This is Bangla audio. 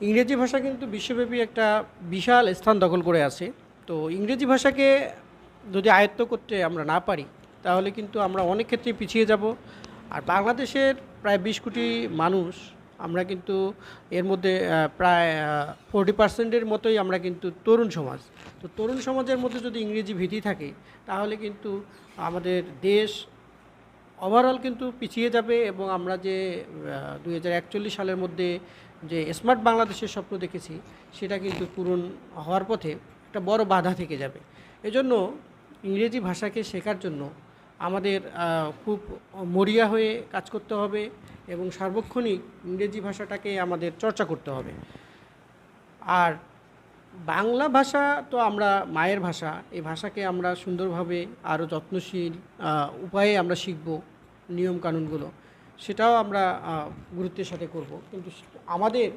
ইংরেজি ভাষা কিন্তু বিশ্বব্যাপী একটা বিশাল স্থান দখল করে আছে। তো ইংরেজি ভাষাকে যদি আয়ত্ত করতে আমরা না পারি, তাহলে কিন্তু আমরা অনেক ক্ষেত্রেই পিছিয়ে যাব। আর বাংলাদেশের প্রায় ২০ কোটি মানুষ, আমরা কিন্তু এর মধ্যে প্রায় 40% মতোই আমরা কিন্তু তরুণ সমাজ। তো তরুণ সমাজের মধ্যে যদি ইংরেজি ভীতি থাকে, তাহলে কিন্তু আমাদের দেশ ওভারঅল কিন্তু পিছিয়ে যাবে এবং আমরা যে ২০৪১ সালের মধ্যে যে স্মার্ট বাংলাদেশের স্বপ্ন দেখেছি, সেটা কিন্তু পূরণ হওয়ার পথে একটা বড় বাধা থেকে যাবে। এজন্য ইংরেজি ভাষাকে শেখার জন্য আমাদের খুব মরিয়া হয়ে কাজ করতে হবে এবং সার্বক্ষণিক ইংরেজি ভাষাটাকে আমাদের চর্চা করতে হবে। আর বাংলা ভাষা তো আমরা মায়ের ভাষা, এই ভাষাকে আমরা সুন্দরভাবে আরও যত্নশীল উপায়ে আমরা শিখব, নিয়মকানুনগুলো সেটাও আমরা গুরুত্বের সাথে করব। কিন্তু আমাদের